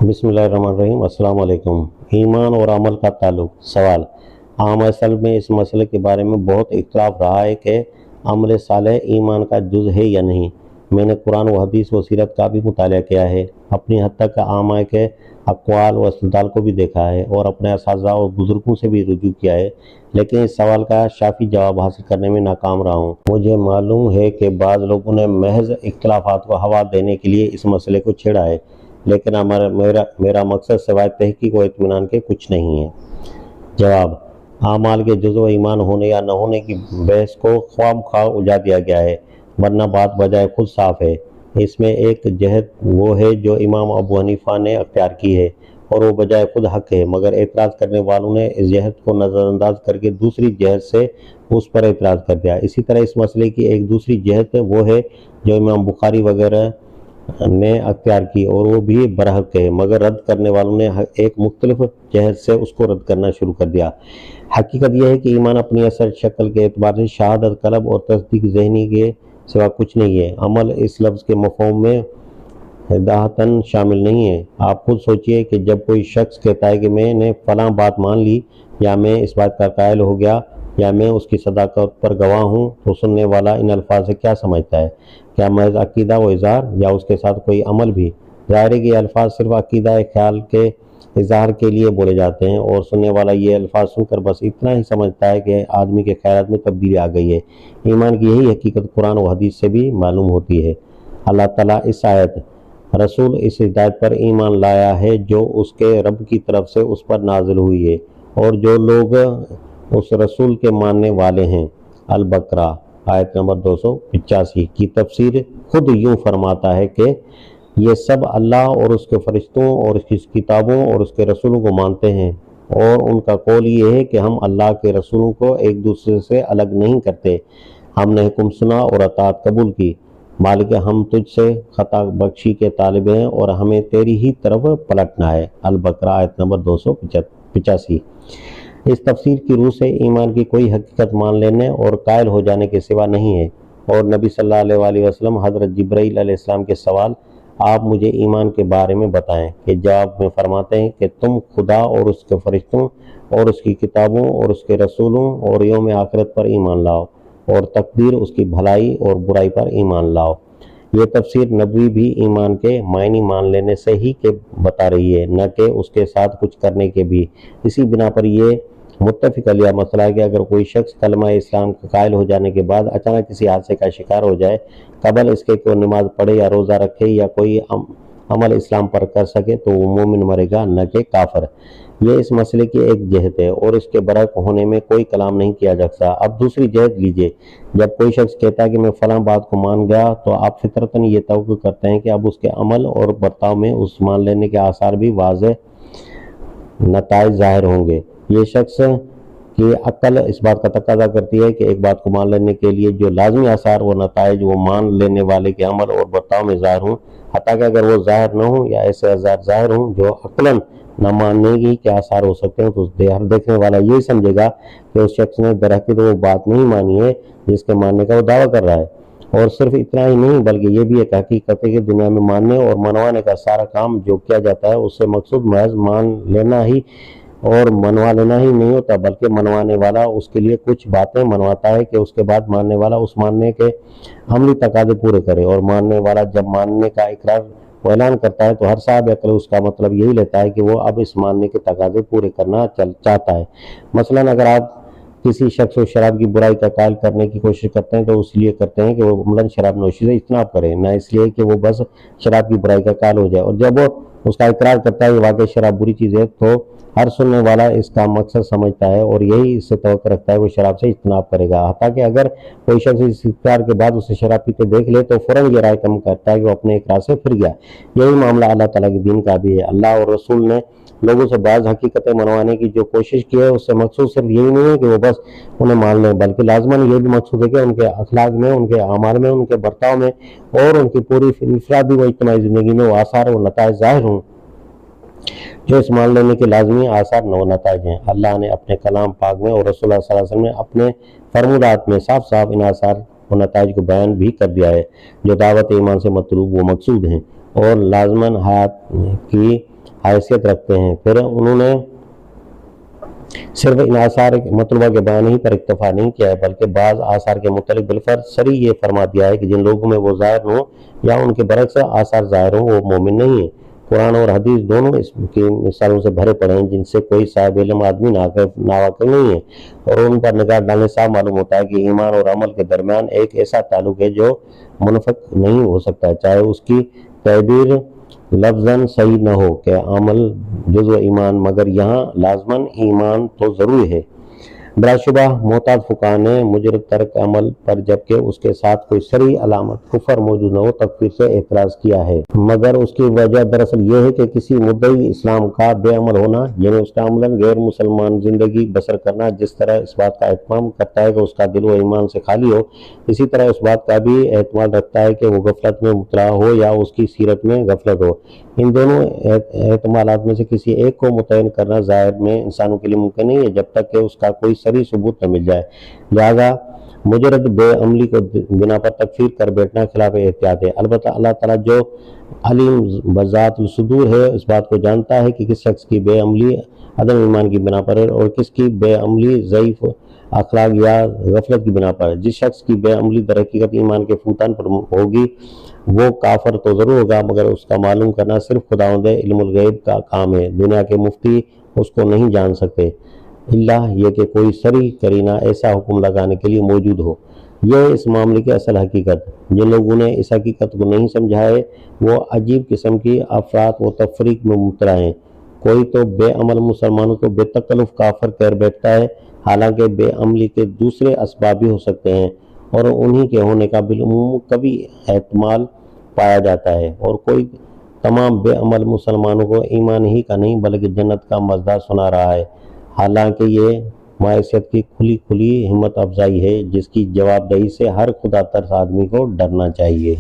بسم اللہ الرحمن الرحیم۔ السلام علیکم۔ ایمان اور عمل کا تعلق۔ سوال: عام اصل میں اس مسئلے کے بارے میں بہت اختلاف رہا ہے کہ عمل صالح ایمان کا جز ہے یا نہیں۔ میں نے قرآن و حدیث و سیرت کا بھی مطالعہ کیا ہے، اپنی حد تک علماء کے اقوال و استدلال کو بھی دیکھا ہے اور اپنے اساتذہ اور بزرگوں سے بھی رجوع کیا ہے، لیکن اس سوال کا شافی جواب حاصل کرنے میں ناکام رہا ہوں۔ مجھے معلوم ہے کہ بعض لوگوں نے محض اختلافات کو ہوا دینے کے لیے اس مسئلے کو چھیڑا ہے، لیکن میرا مقصد سوائے تحقیق و اطمینان کے کچھ نہیں ہے۔ جواب: اعمال کے جزو ایمان ہونے یا نہ ہونے کی بحث کو خواہ مخواہ الجھا دیا گیا ہے، ورنہ بات بجائے خود صاف ہے۔ اس میں ایک جہت وہ ہے جو امام ابو حنیفہ نے اختیار کی ہے اور وہ بجائے خود حق ہے، مگر اعتراض کرنے والوں نے اس جہت کو نظر انداز کر کے دوسری جہت سے اس پر اعتراض کر دیا۔ اسی طرح اس مسئلے کی ایک دوسری جہت وہ ہے جو امام بخاری وغیرہ نے اختیار کی اور وہ بھی برحق ہے، مگر رد کرنے والوں نے ایک مختلف جہت سے اس کو رد کرنا شروع کر دیا۔ حقیقت یہ ہے کہ ایمان اپنی اصل شکل کے اعتبار سے شہادت قلب اور تصدیق ذہنی کے سوا کچھ نہیں ہے۔ عمل اس لفظ کے مفہوم میں ہدایتاً شامل نہیں ہے۔ آپ خود سوچئے کہ جب کوئی شخص کہتا ہے کہ میں نے فلاں بات مان لی، یا میں اس بات کا قائل ہو گیا، یا میں اس کی صداقت پر گواہ ہوں، تو سننے والا ان الفاظ سے کیا سمجھتا ہے؟ کیا محض عقیدہ و اظہار، یا اس کے ساتھ کوئی عمل بھی؟ ظاہر ہے کہ یہ الفاظ صرف عقیدہ خیال کے اظہار کے لیے بولے جاتے ہیں، اور سننے والا یہ الفاظ سن کر بس اتنا ہی سمجھتا ہے کہ آدمی کے خیالات میں تبدیلی آ گئی ہے۔ ایمان کی یہی حقیقت قرآن و حدیث سے بھی معلوم ہوتی ہے۔ اللہ تعالیٰ اس آیت: رسول اس ہدایت پر ایمان لایا ہے جو اس کے رب کی طرف سے اس پر نازل ہوئی ہے، اور جو لوگ اس رسول کے ماننے والے ہیں، البقرہ آیت نمبر 285 کی تفسیر خود یوں فرماتا ہے کہ یہ سب اللہ اور اس کے فرشتوں اور اس کی کتابوں اور اس کے رسولوں کو مانتے ہیں، اور ان کا قول یہ ہے کہ ہم اللہ کے رسولوں کو ایک دوسرے سے الگ نہیں کرتے، ہم نے حکم سنا اور اطاعت قبول کی، مالک ہم تجھ سے خطا بخشی کے طالب ہیں اور ہمیں تیری ہی طرف پلٹنا ہے۔ البقرہ آیت نمبر 285۔ اس تفسیر کی روح سے ایمان کی کوئی حقیقت مان لینے اور قائل ہو جانے کے سوا نہیں ہے، اور نبی صلی اللہ علیہ وسلم حضرت جبرائیل علیہ السلام کے سوال: آپ مجھے ایمان کے بارے میں بتائیں، کے جواب میں فرماتے ہیں کہ تم خدا اور اس کے فرشتوں اور اس کی کتابوں اور اس کے رسولوں اور یوم آخرت پر ایمان لاؤ، اور تقدیر اس کی بھلائی اور برائی پر ایمان لاؤ۔ یہ تفسیر نبوی بھی ایمان کے معنی مان لینے سے ہی کے بتا رہی ہے، نہ کہ اس کے ساتھ کچھ کرنے کے بھی۔ اسی بنا پر یہ متفق علیہ مسئلہ ہے کہ اگر کوئی شخص کلمہ اسلام کا قائل ہو جانے کے بعد اچانک کسی حادثے کا شکار ہو جائے، قبل اس کے کہ وہ نماز پڑھے یا روزہ رکھے یا کوئی عمل اسلام پر کر سکے، تو وہ مومن مرے گا، نہ کہ کافر۔ یہ اس مسئلے کی ایک جہت ہے، اور اس کے برحق ہونے میں کوئی کلام نہیں کیا جا سکتا۔ اب دوسری جہت لیجئے۔ جب کوئی شخص کہتا ہے کہ میں فلاں بات کو مان گیا، تو آپ فطرتاً یہ توقع کرتے ہیں کہ اب اس کے عمل اور برتاؤ میں اس مان لینے کے آثار بھی واضح نتائج ظاہر ہوں گے۔ یہ شخص کی عقل اس بات کا تقاضا کرتی ہے کہ ایک بات کو مان لینے کے لیے جو لازمی آثار و نتائج وہ مان لینے والے کے عمل اور برتاؤ میں ظاہر ہوں، حتیٰ کہ اگر وہ ظاہر نہ ہوں یا ایسے آثار ظاہر ہوں جو عقلاً نہ ماننے کی کے آثار ہو سکتے ہیں، تو ہر دیکھنے والا یہی سمجھے گا کہ اس شخص نے درحقیقت وہ بات نہیں مانی ہے جس کے ماننے کا وہ دعویٰ کر رہا ہے۔ اور صرف اتنا ہی نہیں، بلکہ یہ بھی ایک حقیقت ہے کہ دنیا میں ماننے اور منوانے کا سارا کام جو کیا جاتا ہے، اس سے مقصود محض مان لینا ہی اور منوا لینا ہی نہیں ہوتا، بلکہ منوانے والا اس کے لیے کچھ باتیں منواتا ہے کہ اس کے بعد ماننے والا اس ماننے کے عملی تقاضے پورے کرے۔ اور ماننے والا جب ماننے کا اقرار و اعلان کرتا ہے، تو ہر صاحب عقل اس کا مطلب یہی لیتا ہے کہ وہ اب اس ماننے کے تقاضے پورے کرنا چاہتا ہے۔ مثلاً اگر آپ کسی شخص کو شراب کی برائی کا قائل کرنے کی کوشش کرتے ہیں، تو اس لیے کرتے ہیں کہ وہ عملاً شراب نوشی سے اجتناب کرے، نہ اس لیے کہ وہ بس شراب کی برائی کا قائل ہو جائے۔ اور جب وہ اس کا اقرار کرتا ہے کہ واقعی شراب بری چیز ہے، تو ہر سننے والا اس کا مقصد سمجھتا ہے اور یہی اس سے توقع رکھتا ہے کہ وہ شراب سے اجتناب کرے گا۔ حتیٰ کہ اگر کوئی شخص اس اقرار کے بعد اسے شراب پیتے دیکھ لے، تو فوراً یہ رائے کم کرتا ہے کہ وہ اپنے اقرار سے پھر گیا۔ یہی معاملہ اللہ تعالیٰ کے دین کا بھی ہے۔ اللہ اور رسول نے لوگوں سے بعض حقیقتیں منوانے کی جو کوشش کی ہے، اس سے مقصود صرف یہی نہیں ہے کہ وہ بس انہیں مان لیں، بلکہ لازماً یہ بھی مقصود ہے کہ ان کے اخلاق میں، ان کے اعمال میں، ان کے برتاؤ میں اور ان کی پوری انفرادی و اجتماعی زندگی میں وہ آثار و نتائج ظاہر ہوں جو اس مان لینے کے لازمی آثار و نتائج ہیں۔ اللہ نے اپنے کلام پاک میں اور رسول اللہ صلی اللہ علیہ وسلم نے اپنے فرمودات میں صاف صاف ان آثار و نتائج کو بیان بھی کر دیا ہے جو دعوت ایمان سے مطلوب و مقصود ہیں، اور لازماً حیات کی حیثیت رکھتے ہیں۔ پھر انہوں نے صرف ان آثار مطلوبہ کے بیان ہی پر اکتفا نہیں کیا ہے، بلکہ بعض آثار کے متعلق بالفرض صریح یہ فرما دیا ہے کہ جن لوگوں میں وہ ظاہر ہوں یا ان کے برعکس آثار ظاہر ہوں وہ مومن نہیں ہیں۔ قرآن اور حدیث دونوں اس کی مثالوں سے بھرے پڑے ہیں جن سے کوئی صاحب علم آدمی ناواقف نہیں ہے، اور ان پر نگاہ ڈالنے صاف معلوم ہوتا ہے کہ ایمان اور عمل کے درمیان ایک ایسا تعلق ہے جو منفک نہیں ہو سکتا، چاہے اس کی تعبیر لفظاً صحیح نہ ہو کہ عمل جزو ایمان، مگر یہاں لازماً ایمان تو ضرور ہے۔ بلا شبہ محتاط فقہا نے مجرد ترک عمل پر جبکہ اس کے ساتھ کوئی صریح علامت کفر موجود نہ ہو تکفیر سے اعتراض کیا ہے، مگر اس کی وجہ دراصل یہ ہے کہ کسی مدعی اسلام کا بے عمل ہونا، یعنی اس کا عملاً غیر مسلمان زندگی بسر کرنا جس طرح اس بات کا اہتمام کرتا ہے کہ اس کا دل و ایمان سے خالی ہو، اسی طرح اس بات کا بھی اعتماد رکھتا ہے کہ وہ غفلت میں مبتلا ہو یا اس کی سیرت میں غفلت ہو۔ ان دونوں احتمالات میں سے کسی ایک کو متعین کرنا ظاہر میں انسانوں کے لیے ممکن نہیں ہے جب تک کہ اس کا کوئی صریح ثبوت نہ مل جائے، لہذا مجرد بے عملی کو بنا پر تکفیر کر بیٹھنا خلاف احتیاط ہے۔ البتہ اللہ تعالیٰ جو علیم بذات الصدور ہے اس بات کو جانتا ہے کہ کس شخص کی بے عملی عدم ایمان کی بنا پر ہے اور کس کی بے عملی ضعیف اخلاق یا غفلت کی بنا پر ہے۔ جس شخص کی بے عملی در حقیقت ایمان کے فوتان پر ہوگی وہ کافر تو ضرور ہوگا، مگر اس کا معلوم کرنا صرف خداوند علم الغیب کا کام ہے، دنیا کے مفتی اس کو نہیں جان سکتے الا یہ کہ کوئی صریح قرینہ ایسا حکم لگانے کے لیے موجود ہو۔ یہ اس معاملے کی اصل حقیقت۔ جن لوگوں نے اس حقیقت کو نہیں سمجھا ہے وہ عجیب قسم کی افراط و تفریق میں مبتلا ہیں۔ کوئی تو بے عمل مسلمانوں کو بے تکلف کافر کہہ بیٹھتا ہے، حالانکہ بے عملی کے دوسرے اسباب بھی ہو سکتے ہیں اور انہی کے ہونے کا بالعموم کبھی احتمال پایا جاتا ہے، اور کوئی تمام بے عمل مسلمانوں کو ایمان ہی کا نہیں بلکہ جنت کا مزدہ سنا رہا ہے، حالانکہ یہ معیشت کی کھلی ہمت افزائی ہے جس کی جواب دہی سے ہر خدا ترس آدمی کو ڈرنا چاہیے۔